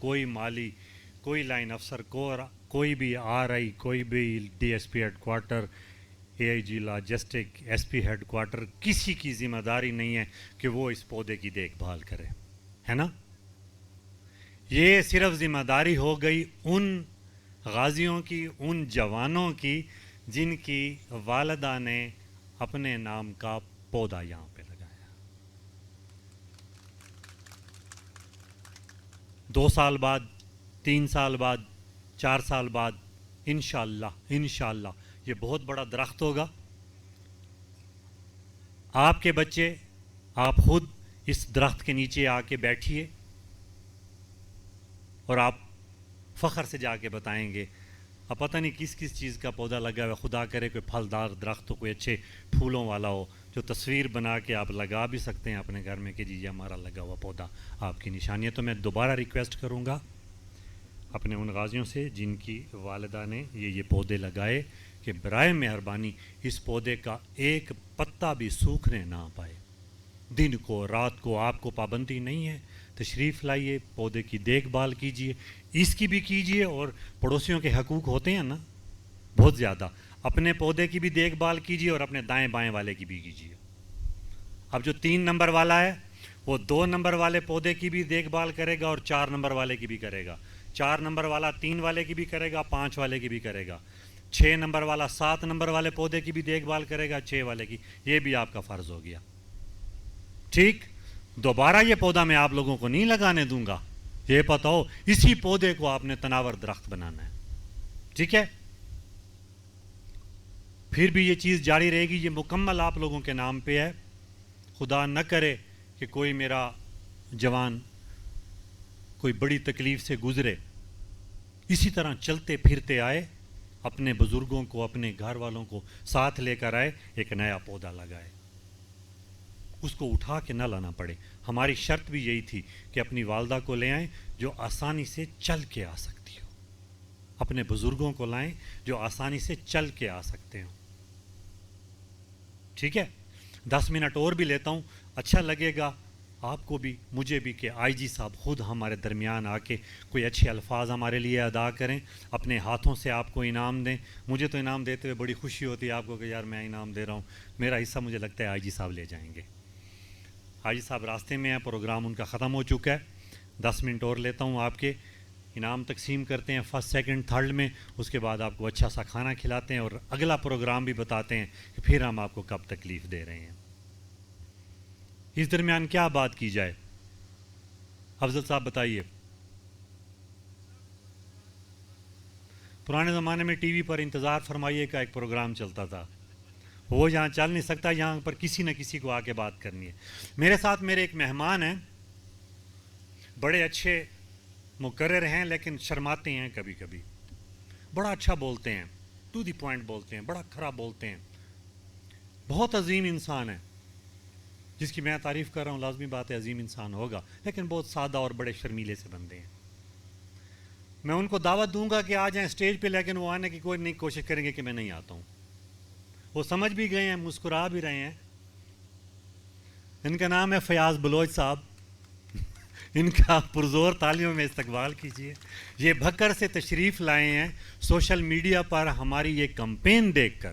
کوئی مالی، کوئی لائن افسر، کوئی بھی RI، کوئی بھی DSP head quarter, AIG logistic, SP head quarter, کسی کی ذمہ داری نہیں ہے کہ وہ اس پودے کی دیکھ بھال کرے، ہے نا؟ یہ صرف ذمہ داری ہو گئی ان غازیوں کی، ان جوانوں کی جن کی والدہ نے اپنے نام کا پودا یہاں پہ لگایا۔ 2 سال بعد، 3 سال بعد، 4 سال بعد انشاءاللہ یہ بہت بڑا درخت ہوگا۔ آپ کے بچے، آپ خود اس درخت کے نیچے آ کے بیٹھیے اور آپ فخر سے جا کے بتائیں گے اب پتہ نہیں کس کس چیز کا پودا لگا ہوا، خدا کرے کوئی پھلدار درخت ہو، کوئی اچھے پھولوں والا ہو، جو تصویر بنا کے آپ لگا بھی سکتے ہیں اپنے گھر میں کہ جی یہ ہمارا لگا ہوا پودا آپ کی نشانی ہے۔ تو میں دوبارہ ریکویسٹ کروں گا اپنے ان غازیوں سے جن کی والدہ نے یہ پودے لگائے کہ برائے مہربانی اس پودے کا ایک پتا بھی سوکھنے نہ پائے۔ دن کو رات کو آپ کو پابندی نہیں ہے، تشریف لائیے، پودے کی دیکھ بھال کیجیے، اس کی بھی کیجیے، اور پڑوسیوں کے حقوق ہوتے ہیں نا بہت زیادہ، اپنے پودے کی بھی دیکھ بھال کیجیے اور اپنے دائیں بائیں والے کی بھی کیجیے۔ اب جو 3 نمبر والا ہے وہ 2 نمبر والے پودے کی بھی دیکھ بھال کرے گا اور 4 نمبر والے کی بھی کرے گا، 4 نمبر والا 3 والے کی بھی کرے گا، 5 والے کی بھی کرے گا، 6 نمبر والا 7 نمبر والے پودے کی بھی دیکھ بھال کرے گا، 6 والے کی۔ یہ بھی آپ کا فرض ہو گیا، ٹھیک؟ دوبارہ یہ پودا میں آپ لوگوں کو نہیں لگانے دوں گا، یہ پتہ ہو اسی پودے کو آپ نے تناور درخت بنانا ہے، ٹھیک ہے؟ پھر بھی یہ چیز جاری رہے گی، یہ مکمل آپ لوگوں کے نام پہ ہے۔ خدا نہ کرے کہ کوئی میرا جوان کوئی بڑی تکلیف سے گزرے، اسی طرح چلتے پھرتے آئے، اپنے بزرگوں کو، اپنے گھر والوں کو ساتھ لے کر آئے، ایک نیا پودا لگائے، اس کو اٹھا کے نہ لانا پڑے۔ ہماری شرط بھی یہی تھی کہ اپنی والدہ کو لے آئیں جو آسانی سے چل کے آ سکتی ہو، اپنے بزرگوں کو لائیں جو آسانی سے چل کے آ سکتے ہوں، ٹھیک ہے؟ 10 منٹ اور بھی لیتا ہوں، اچھا لگے گا آپ کو بھی مجھے بھی کہ IG صاحب خود ہمارے درمیان آ کے کوئی اچھے الفاظ ہمارے لیے ادا کریں، اپنے ہاتھوں سے آپ کو انعام دیں۔ مجھے تو انعام دیتے ہوئے بڑی خوشی ہوتی ہے آپ کو کہ یار میں انعام دے رہا ہوں، میرا حصہ مجھے لگتا ہے IG صاحب لے جائیں گے۔ حاجی صاحب راستے میں ہیں، پروگرام ان کا ختم ہو چکا ہے، 10 منٹ اور لیتا ہوں آپ کے، انعام تقسیم کرتے ہیں فرسٹ سیکنڈ تھرڈ میں، اس کے بعد آپ کو اچھا سا کھانا کھلاتے ہیں اور اگلا پروگرام بھی بتاتے ہیں کہ پھر ہم آپ کو کب تکلیف دے رہے ہیں۔ اس درمیان کیا بات کی جائے؟ افضل صاحب بتائیے۔ پرانے زمانے میں ٹی وی پر انتظار فرمائیے کا ایک پروگرام چلتا تھا، وہ یہاں چل نہیں سکتا، یہاں پر کسی نہ کسی کو آ کے بات کرنی ہے۔ میرے ساتھ میرے ایک مہمان ہیں، بڑے اچھے مقرر ہیں لیکن شرماتے ہیں کبھی کبھی، بڑا اچھا بولتے ہیں، ٹو دی پوائنٹ بولتے ہیں، بڑا کھرا بولتے ہیں، بہت عظیم انسان ہے، جس کی میں تعریف کر رہا ہوں لازمی بات ہے عظیم انسان ہوگا، لیکن بہت سادہ اور بڑے شرمیلے سے بندے ہیں۔ میں ان کو دعوت دوں گا کہ آ جائیں اسٹیج پہ، لیکن وہ آنے کی کوئی نہیں کوشش کریں گے کہ میں نہیں آتا ہوں۔ وہ سمجھ بھی گئے ہیں، مسکرا بھی رہے ہیں۔ ان کا نام ہے فیاض بلوچ صاحب، ان کا پرزور تالیوں میں استقبال کیجیے۔ یہ بھکر سے تشریف لائے ہیں سوشل میڈیا پر ہماری یہ کمپین دیکھ کر۔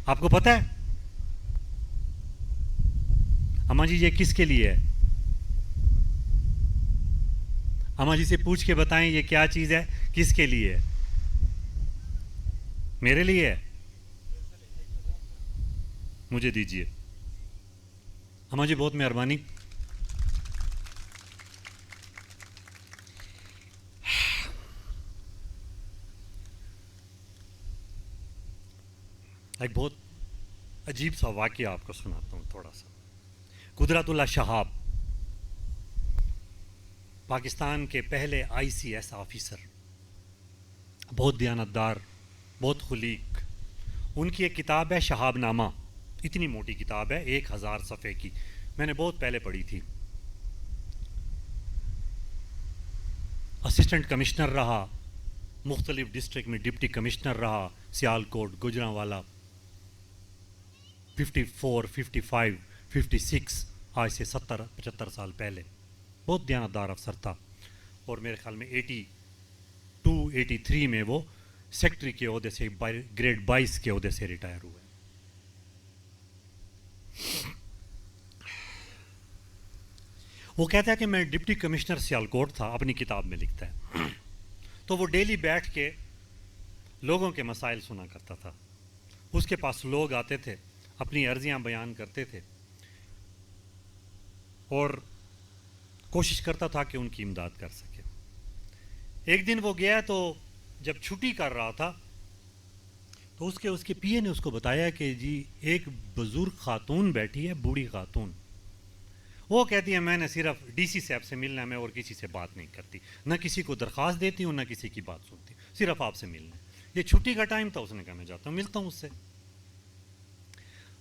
آپ کو پتہ ہے اماں جی یہ کس کے لیے ہے؟ اماں جی سے پوچھ کے بتائیں یہ کیا چیز ہے، کس کے لیے ہے؟ میرے لیے ہے؟ مجھے دیجیے اماں جی، بہت مہربانی۔ ایک بہت عجیب سا واقعہ آپ کو سناتا ہوں تھوڑا سا۔ قدرت اللہ شہاب پاکستان کے پہلے ICS آفیسر، بہت دیانتدار، بہت خلیق۔ ان کی ایک کتاب ہے شہاب نامہ، اتنی موٹی کتاب ہے، 1000 صفحے کی، میں نے بہت پہلے پڑھی تھی۔ اسسٹنٹ کمشنر رہا، مختلف ڈسٹرکٹ میں ڈپٹی کمشنر رہا، سیالکوٹ، گجرانوالا، 54، 55، 56، آج سے 70-75 سال پہلے، بہت دیانتدار افسر تھا۔ اور میرے خیال میں 82-83 میں وہ سیکٹری کے عہدے سے گریڈ 22 کے عہدے سے ریٹائر ہوئے. وہ کہتا ہے کہ میں ڈپٹی کمشنر سیالکوٹ تھا, اپنی کتاب میں لکھتا ہے. تو وہ ڈیلی بیٹھ کے لوگوں کے مسائل سنا کرتا تھا. اس کے پاس لوگ آتے تھے, اپنی عرضیاں بیان کرتے تھے, اور کوشش کرتا تھا کہ ان کی امداد کر سکے. ایک دن وہ گیا تو جب چھٹی کر رہا تھا تو اس کے پی اے نے اس کو بتایا کہ جی ایک بزرگ خاتون بیٹھی ہے, بوڑھی خاتون. وہ کہتی ہے میں نے صرف ڈی سی صاحب سے ملنا ہے, میں اور کسی سے بات نہیں کرتی, نہ کسی کو درخواست دیتی ہوں, نہ کسی کی بات سنتی, صرف آپ سے ملنا ہے. یہ چھٹی کا ٹائم تھا, اس نے کہا میں جاتا ہوں, ملتا ہوں اس سے.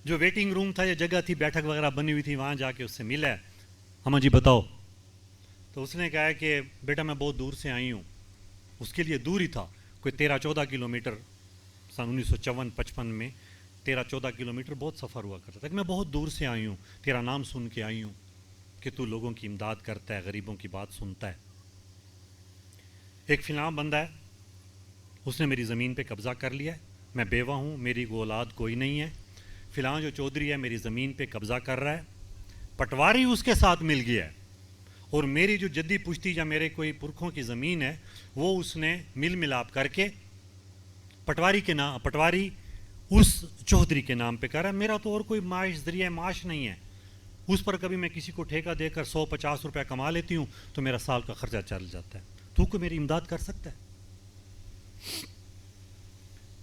جو ویٹنگ روم تھا, یہ جگہ تھی, بیٹھک وغیرہ بنی ہوئی تھی, وہاں جا کے اس سے ملا ہے. ہماں جی بتاؤ. تو اس نے کہا کہ بیٹا میں بہت دور سے آئی ہوں. اس کے لیے دور ہی تھا, کوئی 13-14 کلومیٹر. سن 1954-55 میں 13-14 کلومیٹر بہت سفر ہوا کرتا تھا. کہ میں بہت دور سے آئی ہوں, تیرا نام سن کے آئی ہوں کہ تو لوگوں کی امداد کرتا ہے, غریبوں کی بات سنتا ہے. ایک فلاں بندہ ہے, اس نے میری زمین پہ قبضہ کر لیا ہے, میں بیوہ ہوں, میری کو اولاد کوئی نہیں ہے. فلاں جو چودھری ہے میری زمین پہ قبضہ کر رہا ہے, پٹواری اس کے ساتھ مل گیا ہے, اور میری جو جدی پشتی یا میرے کوئی پرکھوں کی زمین ہے وہ اس نے مل ملاپ کر کے پٹواری اس چودھری کے نام پہ کر رہا ہے. میرا تو اور کوئی ذریعہ معاش نہیں ہے. اس پر کبھی میں کسی کو ٹھیکہ دے کر 100-50 روپے کما لیتی ہوں تو میرا سال کا خرچہ چل جاتا ہے. تو کوئی میری امداد کر سکتا ہے؟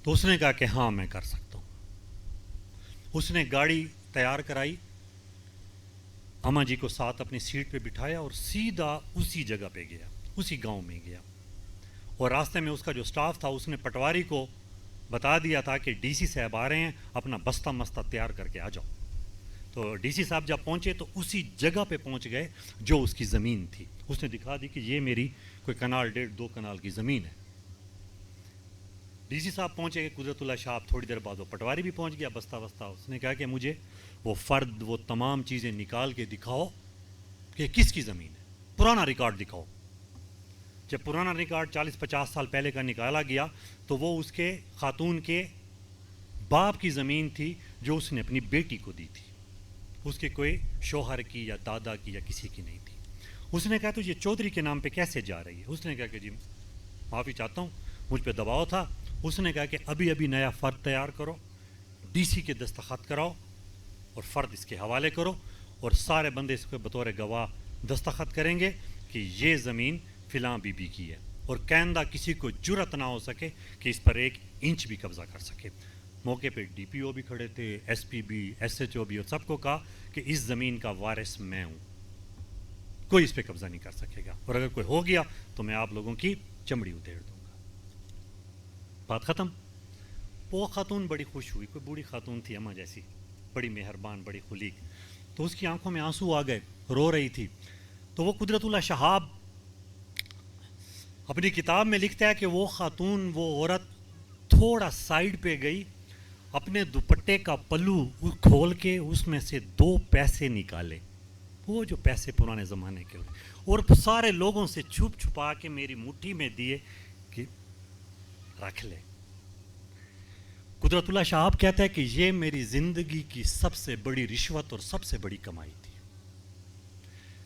تو اس نے کہا کہ ہاں میں کر سکتا ہوں. اس نے گاڑی تیار کرائی, اماں جی کو ساتھ اپنی سیٹ پہ بٹھایا اور سیدھا اسی جگہ پہ گیا, اسی گاؤں میں گیا. اور راستے میں اس کا جو سٹاف تھا اس نے پٹواری کو بتا دیا تھا کہ ڈی سی صاحب آ رہے ہیں, اپنا بستہ مستہ تیار کر کے آ جاؤ. تو ڈی سی صاحب جب پہنچے تو اسی جگہ پہ پہنچ گئے جو اس کی زمین تھی. اس نے دکھا دی کہ یہ میری کوئی کنال 1.5-2 کنال کی زمین ہے. ڈی سی صاحب پہنچے, قدرت اللہ شاہ, تھوڑی دیر بعد وہ پٹواری بھی پہنچ گیا بستہ وستہ. اس نے کہا کہ مجھے وہ فرد, وہ تمام چیزیں نکال کے دکھاؤ کہ کس کی زمین ہے, پرانا ریکارڈ دکھاؤ. جب پرانا ریکارڈ 40-50 سال پہلے کا نکالا گیا تو وہ اس کے خاتون کے باپ کی زمین تھی جو اس نے اپنی بیٹی کو دی تھی, اس کے کوئی شوہر کی یا دادا کی یا کسی کی نہیں تھی. اس نے کہا تو یہ چودھری کے نام پہ کیسے جا رہی ہے؟ اس نے کہا کہ جی معافی چاہتا ہوں, مجھ پہ دباؤ تھا. اس نے کہا کہ ابھی نیا فرد تیار کرو, ڈی سی کے دستخط کراؤ اور فرد اس کے حوالے کرو, اور سارے بندے اس کو بطور گواہ دستخط کریں گے کہ یہ زمین فلاں بی بی کی ہے, اور کہندہ کسی کو جرت نہ ہو سکے کہ اس پر 1 انچ بھی قبضہ کر سکے. موقع پہ ڈی پی او بھی کھڑے تھے, ایس پی بھی, ایس ایچ او بھی, اور سب کو کہا کہ اس زمین کا وارث میں ہوں, کوئی اس پہ قبضہ نہیں کر سکے گا, اور اگر کوئی ہو گیا تو میں آپ لوگوں کی چمڑی ادھیڑ دوں گا. بات ختم. وہ خاتون بڑی خوش ہوئی, کوئی بوڑھی خاتون تھی اماں جیسی, بڑی مہربان, بڑی خلیق. تو اس کی آنکھوں میں آنسو آ گئے, رو رہی تھی. تو وہ قدرت اللہ شہاب اپنی کتاب میں لکھتا ہے کہ وہ خاتون, وہ عورت تھوڑا سائیڈ پہ گئی, اپنے دوپٹے کا پلو کھول کے اس میں سے 2 پیسے نکالے, وہ جو پیسے پرانے زمانے کے, اور سارے لوگوں سے چھپ چھپا کے میری مٹھی میں دیے کہ رکھ لے. قدرت اللہ شہاب کہتا ہے کہ یہ میری زندگی کی سب سے بڑی رشوت اور سب سے بڑی کمائی تھی,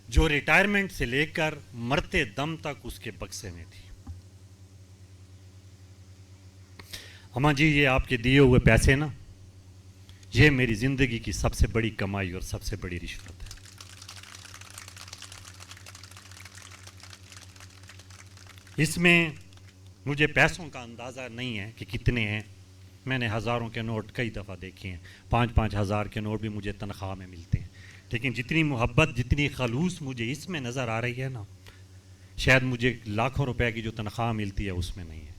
جو ریٹائرمنٹ سے لے کر مرتے دم تک اس کے بکسے میں تھی. اماں جی یہ آپ کے دیے ہوئے پیسے نا, یہ میری زندگی کی سب سے بڑی کمائی اور سب سے بڑی رشوت ہے. اس میں مجھے پیسوں کا اندازہ نہیں ہے کہ کتنے ہیں, میں نے ہزاروں کے نوٹ کئی دفعہ دیکھے ہیں, 5-5 ہزار کے نوٹ بھی مجھے تنخواہ میں ملتے ہیں, لیکن جتنی محبت, جتنی خلوص مجھے اس میں نظر آ رہی ہے نا, شاید مجھے لاکھوں روپے کی جو تنخواہ ملتی ہے اس میں نہیں ہے.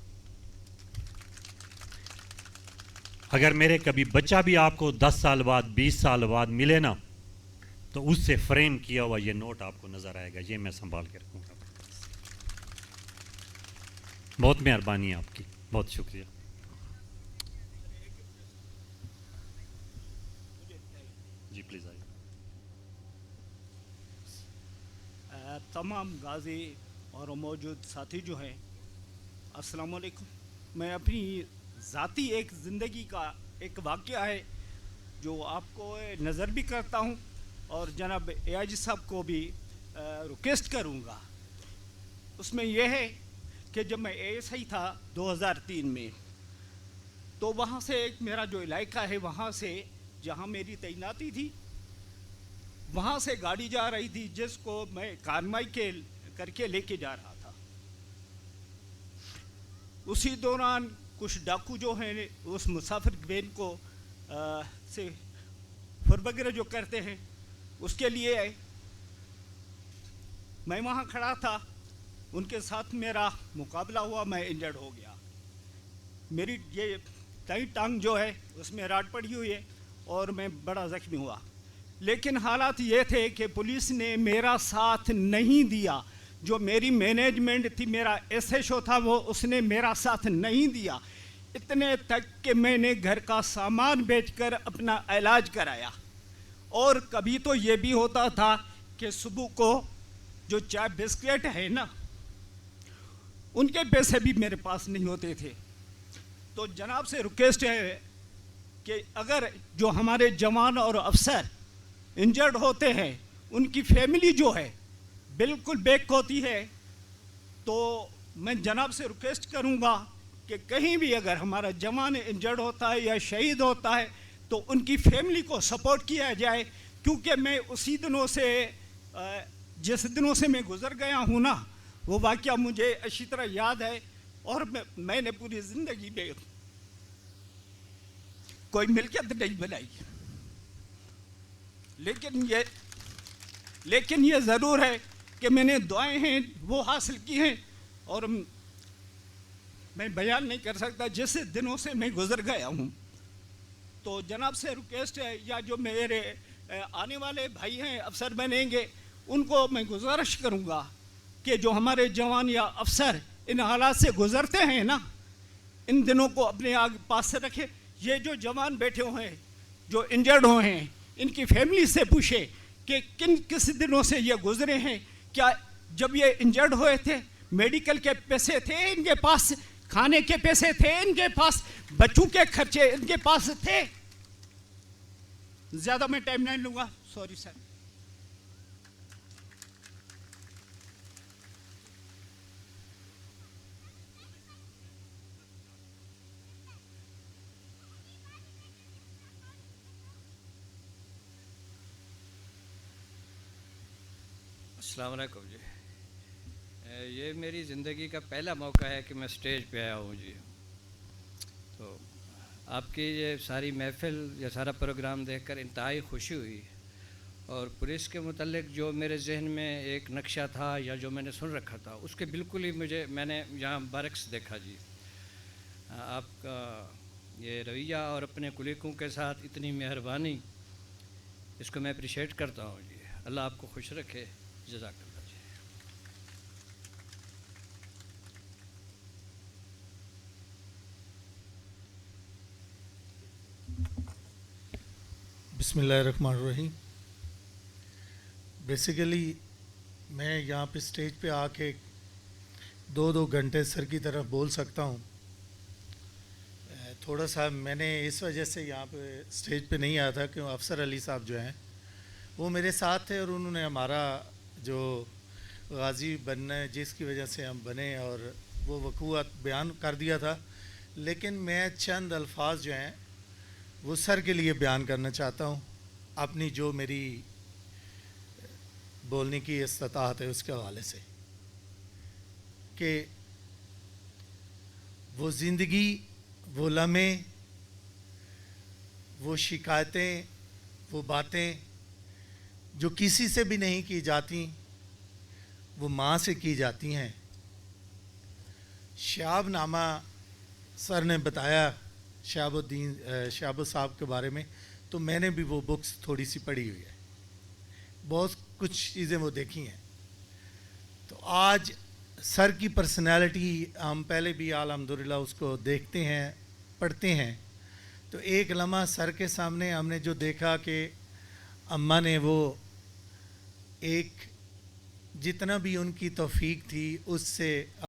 اگر میرے کبھی بچہ بھی آپ کو 10 سال بعد, 20 سال بعد ملے نا, تو اس سے فریم کیا ہوا یہ نوٹ آپ کو نظر آئے گا, یہ میں سنبھال کے رکھوں گا. بہت مہربانی آپ کی, بہت شکریہ. جی پلیز آئیے. تمام غازی اور موجود ساتھی جو ہیں، السلام علیکم. میں اپنی ذاتی ایک زندگی کا ایک واقعہ ہے جو آپ کو نظر بھی کرتا ہوں اور جناب اے آئی جی صاحب کو بھی ریکویسٹ کروں گا. اس میں یہ ہے کہ جب میں اے ایس آئی تھا 2003 میں، تو وہاں سے ایک میرا جو علاقہ ہے وہاں سے جہاں میری تعیناتی تھی وہاں سے گاڑی جا رہی تھی جس کو میں کارمائی کے کر کے لے کے جا رہا تھا. اسی دوران کچھ ڈاکو جو ہیں اس مسافر وین کو سے فر وغیرہ جو کرتے ہیں اس کے لیے میں وہاں کھڑا تھا. ان کے ساتھ میرا مقابلہ ہوا، میں انجرڈ ہو گیا. میری یہ دائیں ٹانگ جو ہے اس میں راڈ پڑی ہوئی ہے اور میں بڑا زخمی ہوا. لیکن حالات یہ تھے کہ پولیس نے میرا ساتھ نہیں دیا. جو میری مینجمنٹ تھی، میرا ایس ایچ او تھا، وہ اس نے میرا ساتھ نہیں دیا. اتنے تک کہ میں نے گھر کا سامان بیچ کر اپنا علاج کرایا. اور کبھی تو یہ بھی ہوتا تھا کہ صبح کو جو چائے بسکٹ ہے نا، ان کے پیسے بھی میرے پاس نہیں ہوتے تھے. تو جناب سے ریکویسٹ ہے کہ اگر جو ہمارے جوان اور افسر انجرڈ ہوتے ہیں ان کی فیملی جو ہے بالکل بیک ہوتی ہے، تو میں جناب سے ریکویسٹ کروں گا کہ کہیں بھی اگر ہمارا جوان انجرڈ ہوتا ہے یا شہید ہوتا ہے تو ان کی فیملی کو سپورٹ کیا جائے. کیونکہ میں اسی دنوں سے جس دنوں سے میں گزر گیا ہوں نا، وہ واقعہ مجھے اچھی طرح یاد ہے. اور میں نے پوری زندگی میں کوئی ملکیت نہیں بنائی، لیکن یہ ضرور ہے کہ میں نے دعائیں ہیں وہ حاصل کی ہیں اور میں بیان نہیں کر سکتا جس دنوں سے میں گزر گیا ہوں. تو جناب سے ریکویسٹ ہے، یا جو میرے آنے والے بھائی ہیں افسر بنیں گے ان کو میں گزارش کروں گا کہ جو ہمارے جوان یا افسر ان حالات سے گزرتے ہیں نا، ان دنوں کو اپنے پاس سے رکھے. یہ جو جوان بیٹھے ہوئے ہیں جو انجرڈ ہوئے ہیں، ان کی فیملی سے پوچھے کہ کس دنوں سے یہ گزرے ہیں. کیا جب یہ انجرڈ ہوئے تھے میڈیکل کے پیسے تھے ان کے پاس، کھانے کے پیسے تھے ان کے پاس، بچوں کے خرچے ان کے پاس تھے؟ زیادہ میں ٹائم نہیں لوں گا، سوری سر. السلام علیکم جی. یہ میری زندگی کا پہلا موقع ہے کہ میں اسٹیج پہ آیا ہوں جی. تو آپ کی یہ ساری محفل، یہ سارا پروگرام دیکھ کر انتہائی خوشی ہوئی. اور پولیس کے متعلق جو میرے ذہن میں ایک نقشہ تھا یا جو میں نے سن رکھا تھا اس کے بالکل ہی میں نے یہاں برعکس دیکھا جی. آپ کا یہ رویہ اور اپنے کلیگوں کے ساتھ اتنی مہربانی، اس کو میں اپریشیٹ کرتا ہوں جی. اللہ آپ کو خوش رکھے. جزاک اللہ جی. بسم اللہ الرحمن الرحیم. بیسیکلی میں یہاں پہ اسٹیج پہ آ کے 2 گھنٹے سر کی طرف بول سکتا ہوں. تھوڑا سا میں نے اس وجہ سے یہاں پہ اسٹیج پہ نہیں آیا تھا کہ افسر علی صاحب جو ہیں وہ میرے ساتھ تھے اور انہوں نے ہمارا جو غازی بننا ہے جس کی وجہ سے ہم بنے اور وہ وقوعات بیان کر دیا تھا. لیکن میں چند الفاظ جو ہیں وہ سر کے لیے بیان کرنا چاہتا ہوں اپنی جو میری بولنے کی استطاعت ہے اس کے حوالے سے، کہ وہ زندگی، وہ لمحے، وہ شکایتیں، وہ باتیں جو کسی سے بھی نہیں کی جاتی وہ ماں سے کی جاتی ہیں. شہاب نامہ سر نے بتایا شہاب صاحب کے بارے میں، تو میں نے بھی وہ بکس تھوڑی سی پڑھی ہوئی ہے، بہت کچھ چیزیں وہ دیکھی ہیں. تو آج سر کی پرسنالٹی ہم پہلے بھی الحمدللہ اس کو دیکھتے ہیں، پڑھتے ہیں. تو ایک لمحہ سر کے سامنے ہم نے جو دیکھا کہ اماں نے وہ ایک جتنا بھی ان کی توفیق تھی اس سے